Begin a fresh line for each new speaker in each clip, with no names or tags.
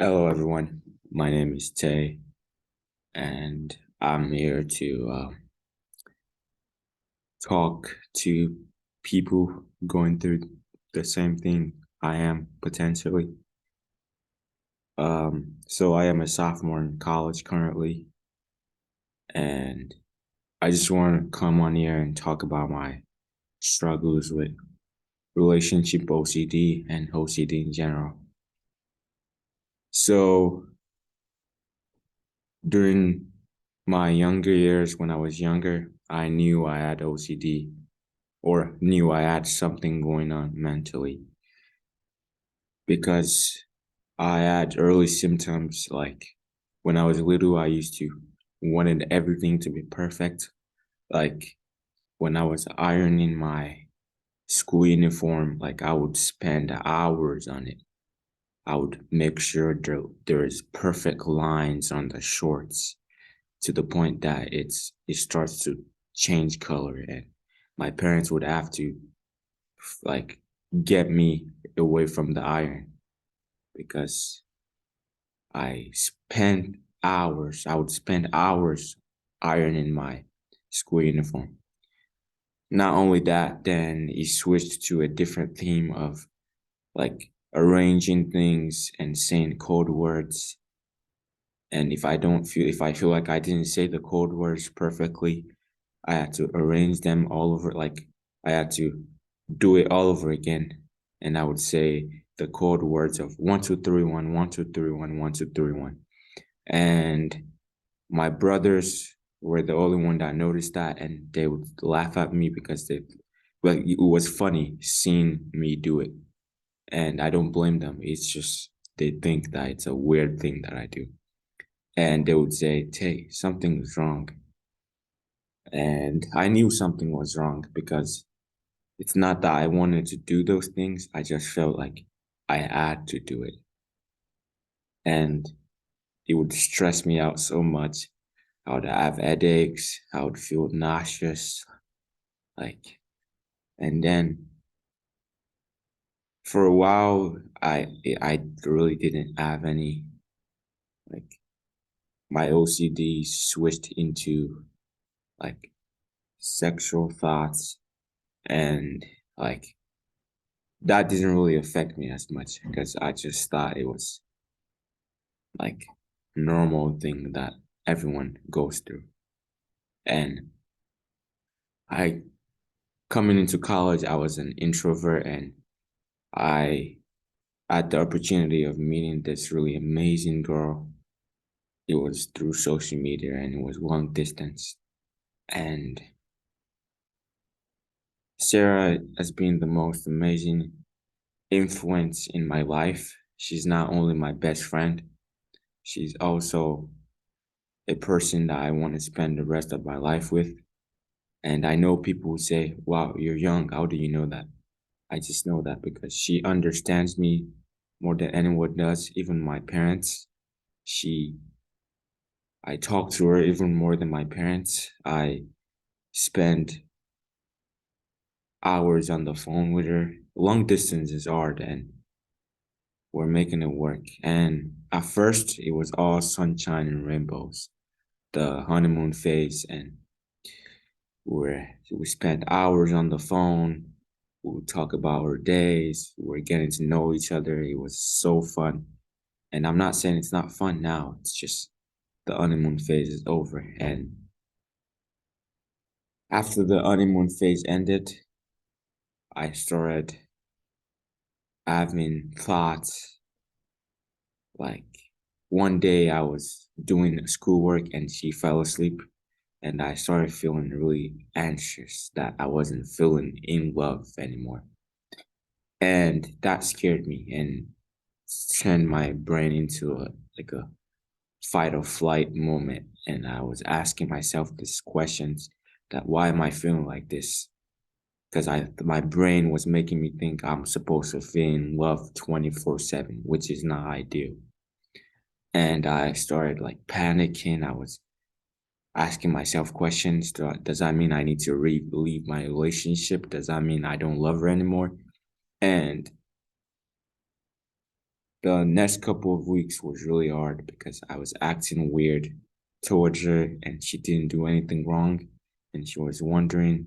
Hello, everyone. My name is Taye, and I'm here to talk to people going through the same thing I am potentially. So I am a sophomore in college currently, and I just want to come on here and talk about my struggles with relationship OCD and OCD in general. So during my younger years, when I was younger, I knew I had OCD or knew I had something going on mentally because I had early symptoms. Like when I was little, I used to wanted everything to be perfect. Like when I was ironing my school uniform, like I would spend hours on it. I would make sure there is perfect lines on the shorts to the point that it starts to change color, and my parents would have to like get me away from the iron because I would spend hours ironing my school uniform. Not only that, then he switched to a different theme of like arranging things and saying code words. And if I feel like I didn't say the code words perfectly, I had to arrange them all over. Like I had to do it all over again. And I would say the code words of 1 2 3 1, 1 2 3 1, 1 2 3 1. And my brothers were the only one that noticed that, and they would laugh at me because well, it was funny seeing me do it. And I don't blame them. It's just they think that it's a weird thing that I do. And they would say, Tay, something is wrong. And I knew something was wrong because it's not that I wanted to do those things. I just felt like I had to do it. And it would stress me out so much. I would have headaches. I would feel nauseous. Like, and then for a while, I really didn't have any, like, my OCD switched into like sexual thoughts, and like that didn't really affect me as much because I just thought it was like normal thing that everyone goes through. And I coming into college, I was an introvert, and I had the opportunity of meeting this really amazing girl. It was through social media and it was long distance. And Sarah has been the most amazing influence in my life. She's not only my best friend, she's also a person that I want to spend the rest of my life with. And I know people would say, wow, you're young. How do you know that? I just know that because she understands me more than anyone does, even my parents. She, I talk to her even more than my parents. I spend hours on the phone with her. Long distance is hard, and we're making it work. And at first, it was all sunshine and rainbows, the honeymoon phase, and we spent hours on the phone. We would talk about our days. We were getting to know each other. It was so fun. And I'm not saying it's not fun now. It's just the honeymoon phase is over. And after the honeymoon phase ended, I started having thoughts. Like one day I was doing schoolwork and she fell asleep, and I started feeling really anxious that I wasn't feeling in love anymore. And that scared me and turned my brain into a fight or flight moment. And I was asking myself these questions, that why am I feeling like this? Because my brain was making me think I'm supposed to feel in love 24/7, which is not ideal. And I started like panicking. I was asking myself questions. Does that mean I need to leave my relationship? Does that mean I don't love her anymore? And The next couple of weeks was really hard because I was acting weird towards her and she didn't do anything wrong. And she was wondering.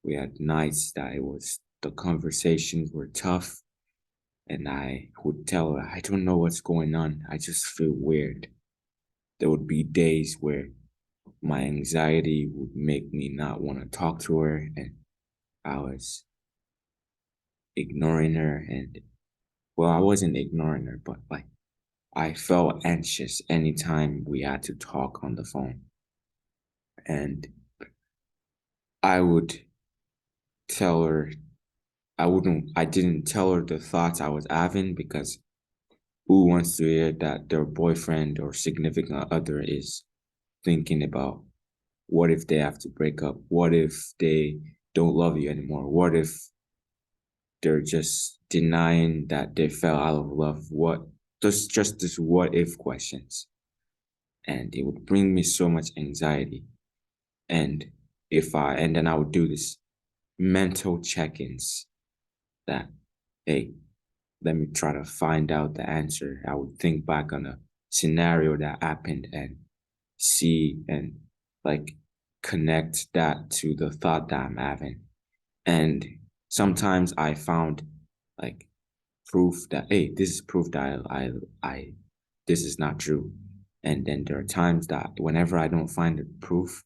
We had nights that it was the conversations were tough and I would tell her, I don't know what's going on. I just feel weird. There would be days where my anxiety would make me not want to talk to her and I was ignoring her and well, I wasn't ignoring her, but like I felt anxious anytime we had to talk on the phone. And I would tell her I didn't tell her the thoughts I was having because who wants to hear that their boyfriend or significant other is thinking about what if they have to break up? What if they don't love you anymore? What if they're just denying that they fell out of love? What just this what if questions. And it would bring me so much anxiety. And and then I would do this mental check-ins that, hey, let me try to find out the answer. I would think back on a scenario that happened and see and like connect that to the thought that I'm having. And sometimes I found like proof that hey, this is proof that I this is not true. And then there are times that whenever I don't find the proof,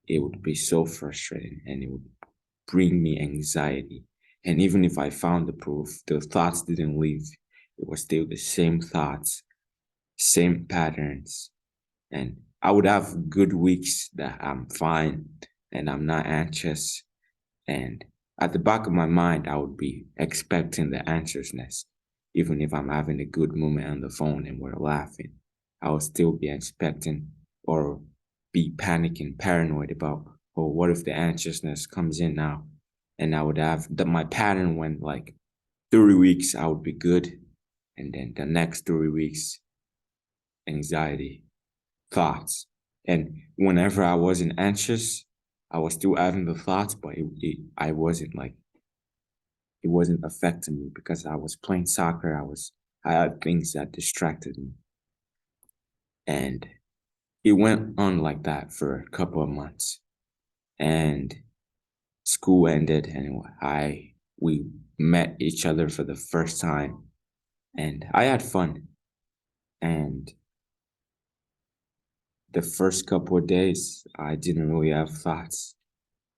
it would be so frustrating and it would bring me anxiety. And even if I found the proof, the thoughts didn't leave. It was still the same thoughts, same patterns. And I would have good weeks that I'm fine and I'm not anxious. And at the back of my mind, I would be expecting the anxiousness. Even if I'm having a good moment on the phone and we're laughing, I would still be expecting or be panicking, paranoid about, oh, what if the anxiousness comes in now? And I would have my pattern when like 3 weeks I would be good. And then the next 3 weeks, anxiety, thoughts. And whenever I wasn't anxious, I was still having the thoughts, but I wasn't like, it wasn't affecting me because I was playing soccer. I had things that distracted me. And it went on like that for a couple of months. And school ended and we met each other for the first time and I had fun. And the first couple of days, I didn't really have thoughts.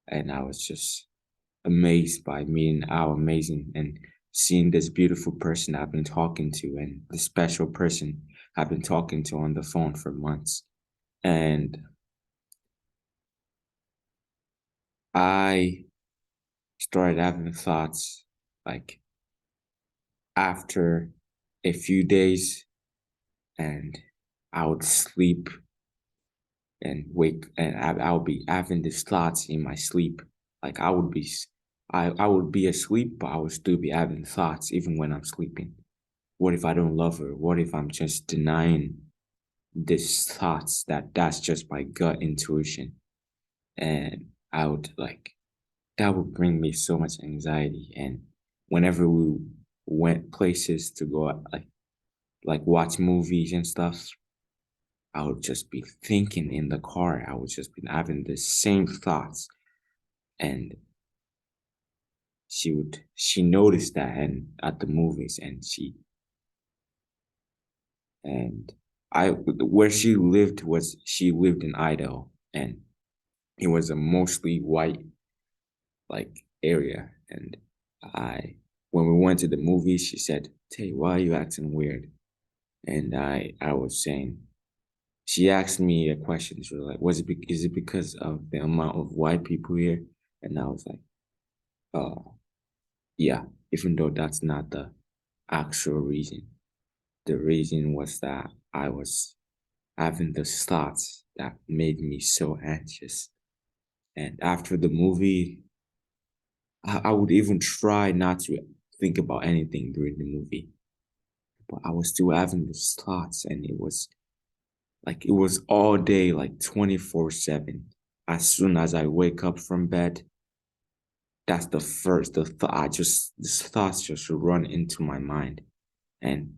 And I was just amazed by meeting how amazing and seeing this beautiful person I've been talking to and the special person I've been talking to on the phone for months. And I started having thoughts like after a few days, and I would sleep and wake, and I would be having these thoughts in my sleep. Like I would be asleep, but I would still be having thoughts even when I'm sleeping. What if I don't love her? What if I'm just denying these thoughts that's just my gut intuition? And I would like that would bring me so much anxiety. And whenever we went places to go like watch movies and stuff, I would just be thinking in the car. I would just be having the same thoughts. And she noticed that and at the movies and I where she lived in Idaho and it was a mostly white like area. And I when we went to the movies, she said, Tay, why are you acting weird? And I was saying, she asked me a question. She was like, is it because of the amount of white people here? And I was like, yeah, even though that's not the actual reason. The reason was that I was having the thoughts that made me so anxious. And after the movie, I would even try not to think about anything during the movie. But I was still having these thoughts, and it was all day, like 24/7. As soon as I wake up from bed, that's the first, the thought, these thoughts just run into my mind. And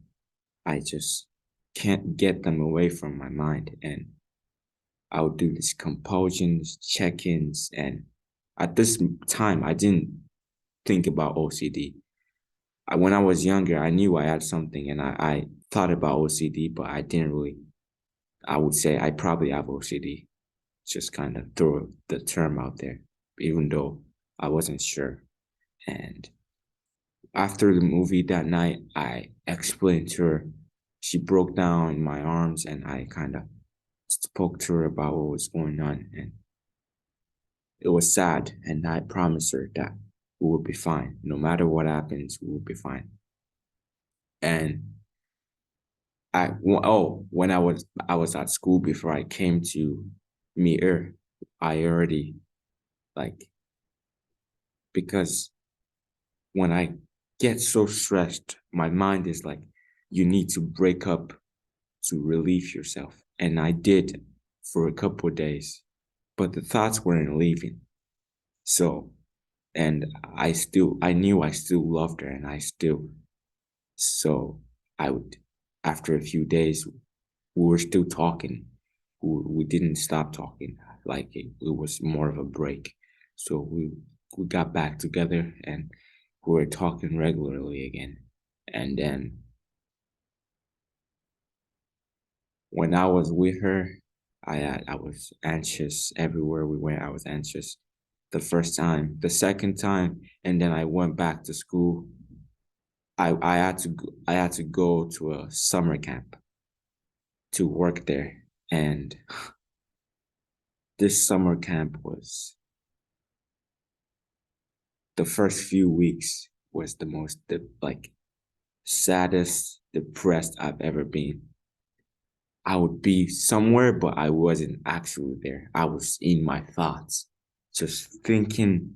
I just can't get them away from my mind. And I would do these compulsions, check-ins, and at this time, I didn't think about OCD. When I was younger, I knew I had something, and I thought about OCD, but I didn't really. I would say I probably have OCD. Just kind of throw the term out there, even though I wasn't sure. And after the movie that night, I explained to her. She broke down in my arms, and I kind of spoke to her about what was going on. And it was sad. And I promised her that we would be fine. No matter what happens, we will be fine. And when I was at school before I came to meet her, I already like because when I get so stressed, my mind is like, you need to break up to relieve yourself. And I did for a couple of days, but the thoughts weren't leaving. So, and I knew I still loved her, and so I would, after a few days, we were still talking. We didn't stop talking. Like it was more of a break. So we got back together, and we were talking regularly again. And then when I was with her, I was anxious everywhere we went. I was anxious the first time, the second time, and then I went back to school. I had to go to a summer camp to work there, and this summer camp was the first few weeks was the most like saddest, depressed I've ever been. I would be somewhere, but I wasn't actually there. I was in my thoughts, just thinking,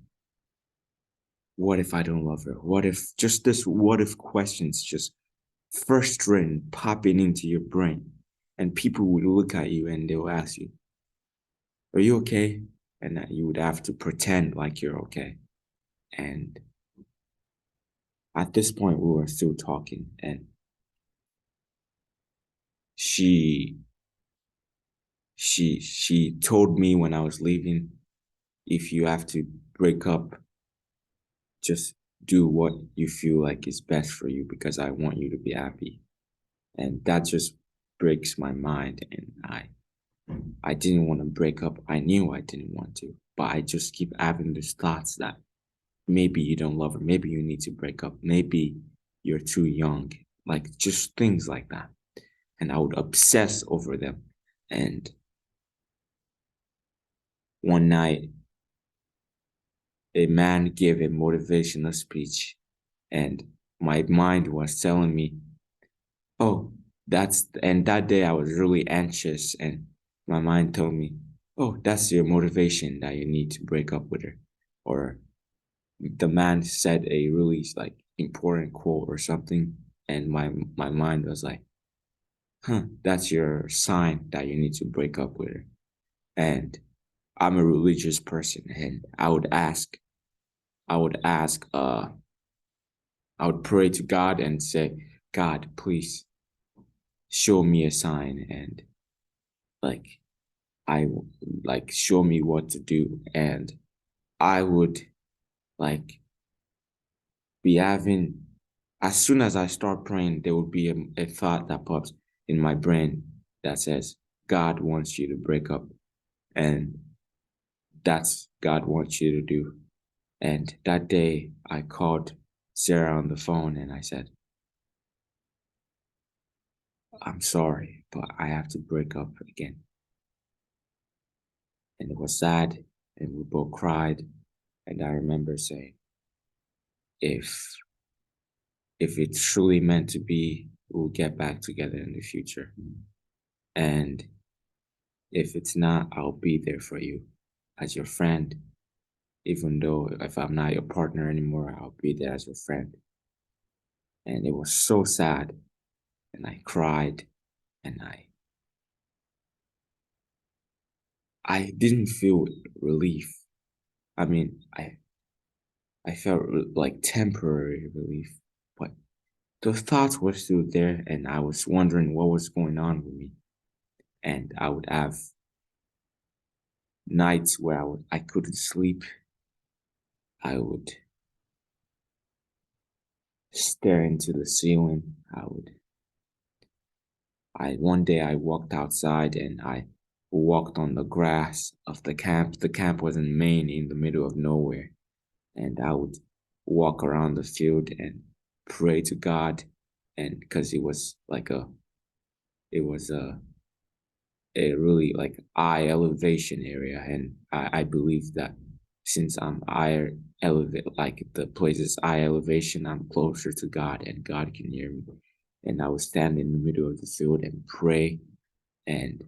what if I don't love her? What if just this what if questions just frustrating popping into your brain? And people would look at you and they'll ask you, are you okay? And that you would have to pretend like you're okay. And at this point, we were still talking, and she she told me when I was leaving, if you have to break up, just do what you feel like is best for you because I want you to be happy. And that just breaks my mind. And I didn't want to break up. I knew I didn't want to, but I just keep having these thoughts that maybe you don't love her, maybe you need to break up, maybe you're too young, like just things like that. And I would obsess over them. And one night, a man gave a motivational speech, and my mind was telling me, oh, and that day I was really anxious, and my mind told me, oh, that's your motivation that you need to break up with her. Or the man said a really like important quote or something, and my mind was like, huh, that's your sign that you need to break up with her. And I'm a religious person, and I would ask, I would pray to God and say, God, please show me a sign, and like I like show me what to do. And I would like be having, as soon as I start praying, there would be a thought that pops in my brain that says, God wants you to break up. And that's God wants you to do. And that day I called Sarah on the phone and I said, I'm sorry, but I have to break up again. And it was sad and we both cried. And I remember saying, if if it's truly meant to be, we'll get back together in the future. And if it's not, I'll be there for you as your friend. Even though if I'm not your partner anymore, I'll be there as your friend. And it was so sad. And I cried and I didn't feel relief. I mean, I felt like temporary relief, but the thoughts were still there, and I was wondering what was going on with me. And I would have nights where I couldn't sleep. I would stare into the ceiling. I one day I walked outside and I walked on the grass of the camp. The camp was in Maine in the middle of nowhere. And I would walk around the field and pray to God. And because it was a really like eye elevation area. And I believe that since I'm eye elevate, like the place is eye elevation, I'm closer to God and God can hear me. And I would stand in the middle of the field and pray, and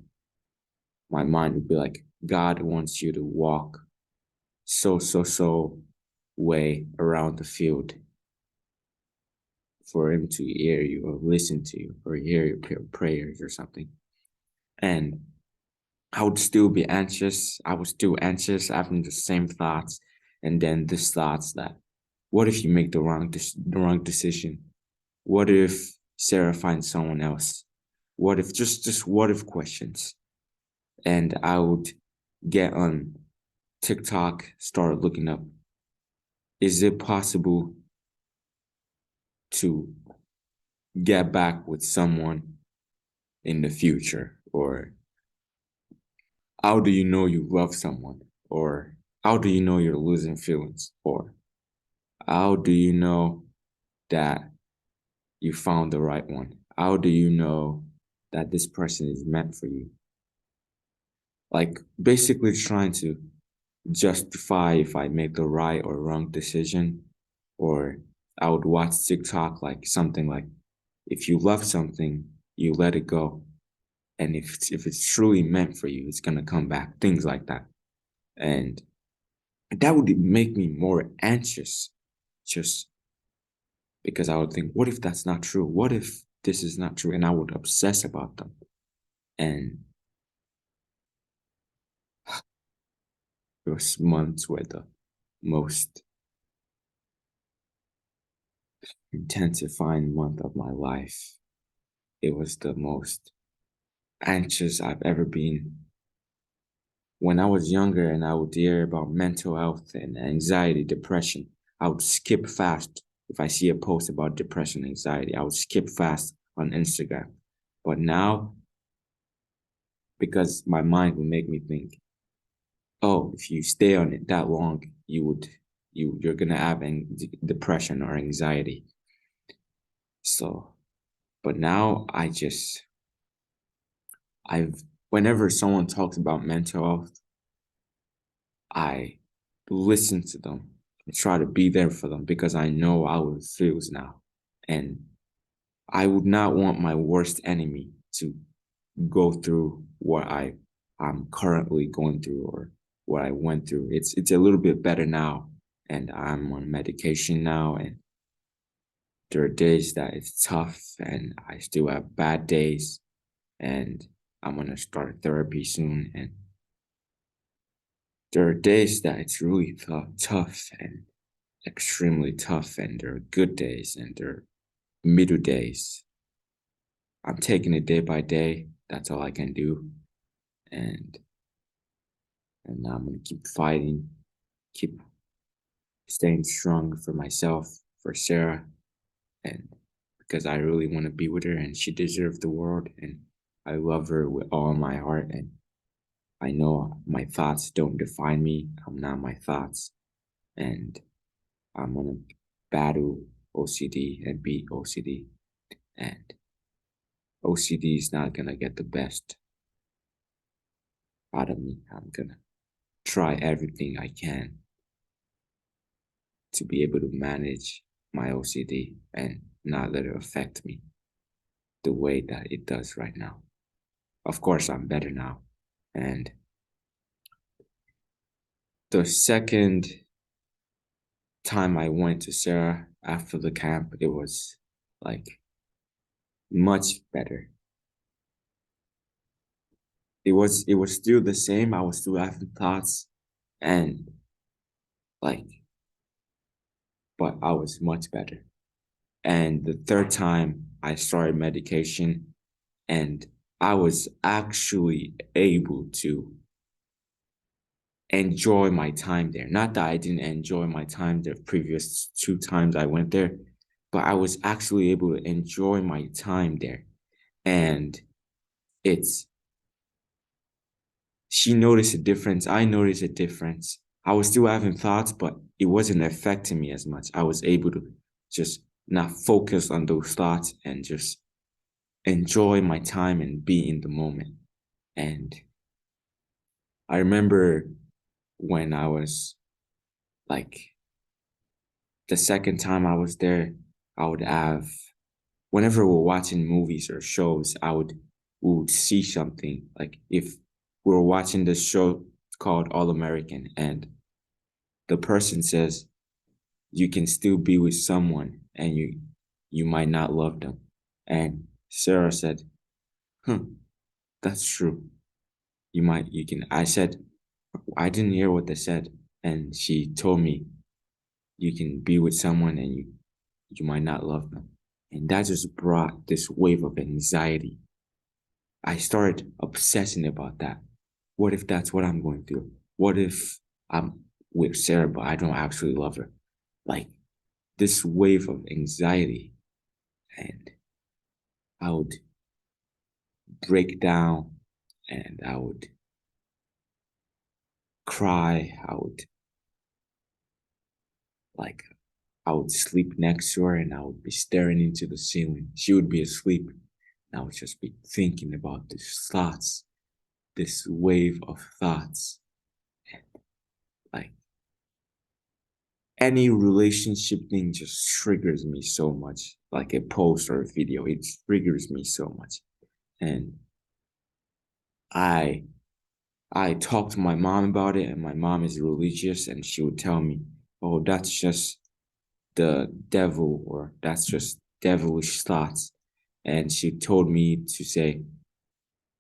my mind would be like, God wants you to walk so way around the field for him to hear you or listen to you or hear your prayers or something. And I would still be anxious. I was still anxious, having the same thoughts. And then these thoughts that, what if you make the wrong decision? What if Sarah finds someone else? What if just what if questions? And I would get on TikTok, start looking up, is it possible to get back with someone in the future? Or how do you know you love someone? Or how do you know you're losing feelings? Or how do you know that you found the right one? How do you know that this person is meant for you? Like basically trying to justify if I make the right or wrong decision. Or I would watch TikTok like something like, if you love something, you let it go. And if it's truly meant for you, it's gonna come back. Things like that. And that would make me more anxious, just because I would think, what if that's not true? What if this is not true? And I would obsess about them. And those months were the most intensifying month of my life. It was the most anxious I've ever been. When I was younger and I would hear about mental health and anxiety, depression, I would skip fast. If I see a post about depression, anxiety, I would skip fast on Instagram. But now, because my mind will make me think, oh, if you stay on it that long, you're gonna have depression or anxiety. So, but now I've whenever someone talks about mental health, I listen to them and try to be there for them because I know how it feels now. And I would not want my worst enemy to go through what I'm currently going through or what I went through. It's a little bit better now, and I'm on medication now, and there are days that it's tough and I still have bad days, and I'm gonna start therapy soon, and there are days that it's really tough and extremely tough, and there are good days and there are middle days. I'm taking it day by day. That's all I can do. And and I'm gonna keep fighting, keep staying strong for myself, for Sarah, and because I really want to be with her and she deserves the world and I love her with all my heart, and I know my thoughts don't define me. I'm not my thoughts, and I'm gonna battle OCD and beat OCD, and OCD is not gonna get the best out of me. I'm gonna try everything I can to be able to manage my OCD and not let it affect me the way that it does right now. Of course, I'm better now. And the second time I went to Sarah after the camp, it was like much better. It was still the same. I was still having thoughts and like, but I was much better. And the third time I started medication, and I was actually able to enjoy my time there. Not that I didn't enjoy my time the previous two times I went there, but I was actually able to enjoy my time there. And it's she noticed a difference. I noticed a difference. I was still having thoughts, but it wasn't affecting me as much. I was able to just not focus on those thoughts and just enjoy my time and be in the moment. And I remember when I was like the second time I was there, I would have whenever we're watching movies or shows, we would see something. Like if we were watching this show called All American and the person says you can still be with someone and you might not love them. And Sarah said, that's true. You can. I said, I didn't hear what they said. And she told me you can be with someone and you might not love them. And that just brought this wave of anxiety. I started obsessing about that. What if that's what I'm going through? What if I'm with Sarah, but I don't actually love her? Like this wave of anxiety. And I would break down and I would cry. Like, I would sleep next to her and I would be staring into the ceiling. She would be asleep. And I would just be thinking about these thoughts, this wave of thoughts. And like any relationship thing just triggers me so much. Like a post or a video, it triggers me so much. And I I talked to my mom about it, and my mom is religious, and she would tell me, "Oh, that's just the devil, or that's just devilish thoughts." And she told me to say,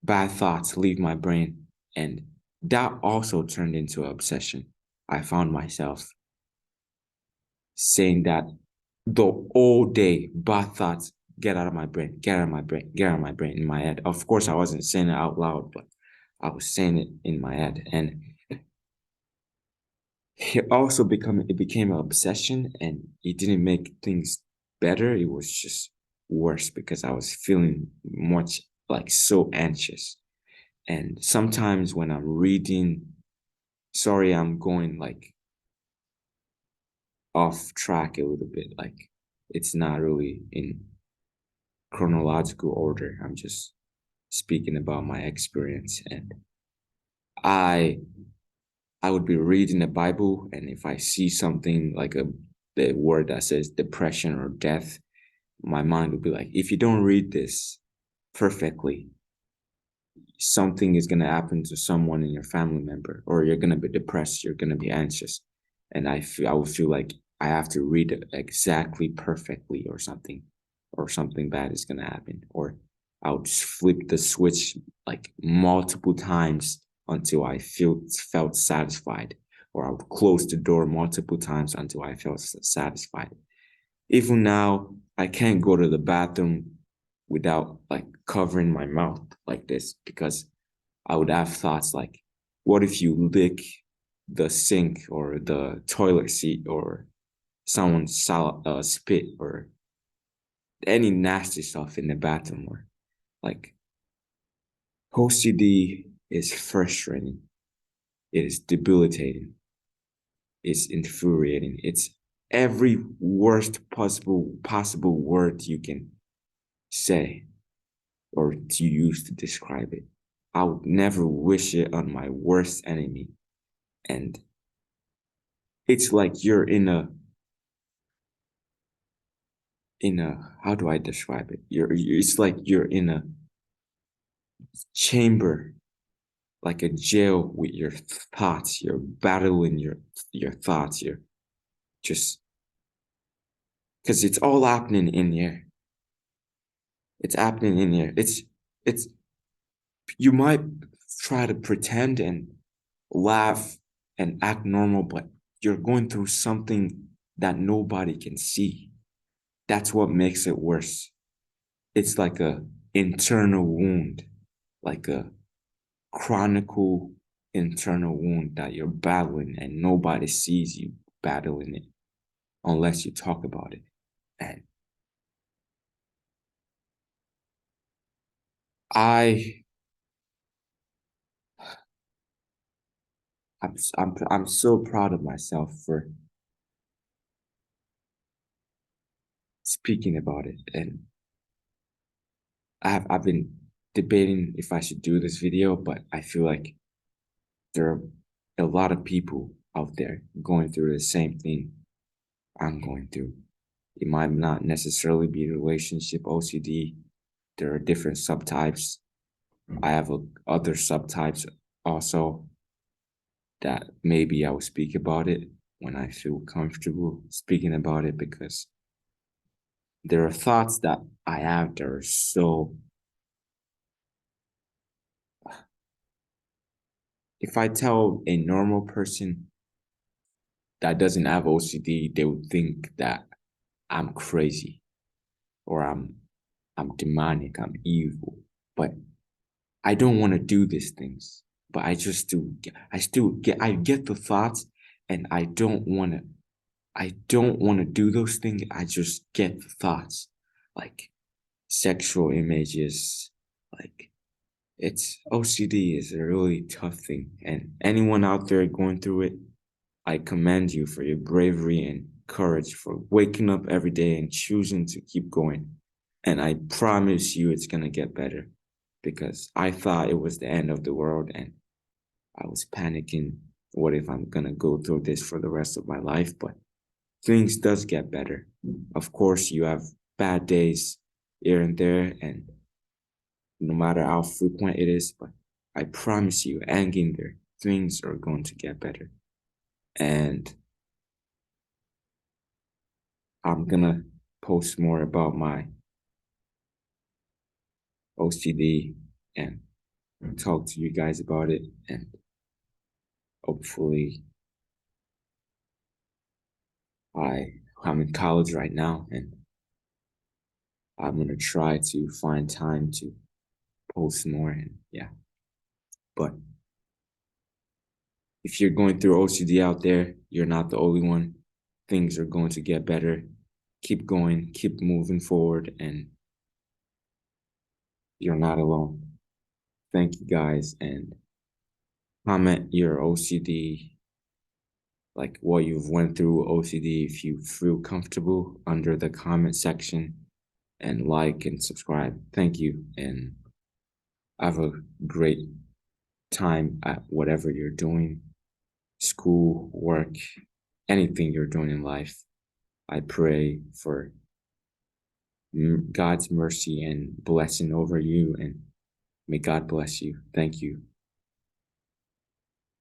"Bad thoughts leave my brain," and that also turned into an obsession. I found myself saying that the whole day, bad thoughts, get out of my brain, get out of my brain, get out of my brain in my head. Of course, I wasn't saying it out loud, but I was saying it in my head. And it became an obsession and it didn't make things better. It was just worse because I was feeling much like so anxious. And sometimes when I'm reading, sorry, I'm going like off track a little bit. Like it's not really in chronological order. I'm just speaking about my experience. And I I would be reading the Bible, and if I see something like the word that says depression or death, my mind would be like, if you don't read this perfectly, something is going to happen to someone in your family member, or you're going to be depressed, you're going to be anxious. And I would feel like I have to read it exactly perfectly or something bad is going to happen. Or I would just flip the switch like multiple times until I felt satisfied. Or I would close the door multiple times until I felt satisfied. Even now, I can't go to the bathroom without like covering my mouth like this because I would have thoughts like, what if you lick the sink or the toilet seat or someone's spit or any nasty stuff in the bathroom? Or like OCD is frustrating. It is debilitating. It's infuriating. It's every worst possible word you can say or to use to describe it. I would never wish it on my worst enemy. And it's like you're in a how do I describe it? It's like you're in a chamber, like a jail with your thoughts. You're battling your thoughts. You're just because it's all happening in here. It's happening in here. It's you might try to pretend and laugh and act normal, but you're going through something that nobody can see. That's what makes it worse. It's like a internal wound, like a chronicle internal wound that you're battling and nobody sees you battling it unless you talk about it. And I I'm so proud of myself for speaking about it. And I've been debating if I should do this video, but I feel like there are a lot of people out there going through the same thing I'm going through. It might not necessarily be relationship OCD. There are different subtypes. I have other subtypes also that maybe I will speak about it when I feel comfortable speaking about it, because there are thoughts that I have that are so, if I tell a normal person that doesn't have OCD, they would think that I'm crazy or I'm demonic, I'm evil. But I don't want to do these things. But I get the thoughts, and I don't want to do those things. I just get the thoughts, like sexual images, like it's OCD is a really tough thing. And anyone out there going through it, I commend you for your bravery and courage for waking up every day and choosing to keep going. And I promise you it's going to get better, because I thought it was the end of the world and I was panicking. What if I'm going to go through this for the rest of my life? But things does get better. Of course, you have bad days here and there, and no matter how frequent it is, but I promise you, hang in there. Things are going to get better. And I'm gonna post more about my OCD and talk to you guys about it. And hopefully, I'm in college right now, and I'm gonna try to find time to post more. And yeah, but if you're going through OCD out there, you're not the only one. Things are going to get better. Keep going, keep moving forward, and you're not alone. Thank you guys, and comment your OCD, like what you've went through OCD, if you feel comfortable, under the comment section, and like and subscribe. Thank you, and have a great time at whatever you're doing, school, work, anything you're doing in life. I pray for God's mercy and blessing over you, and may God bless you. Thank you.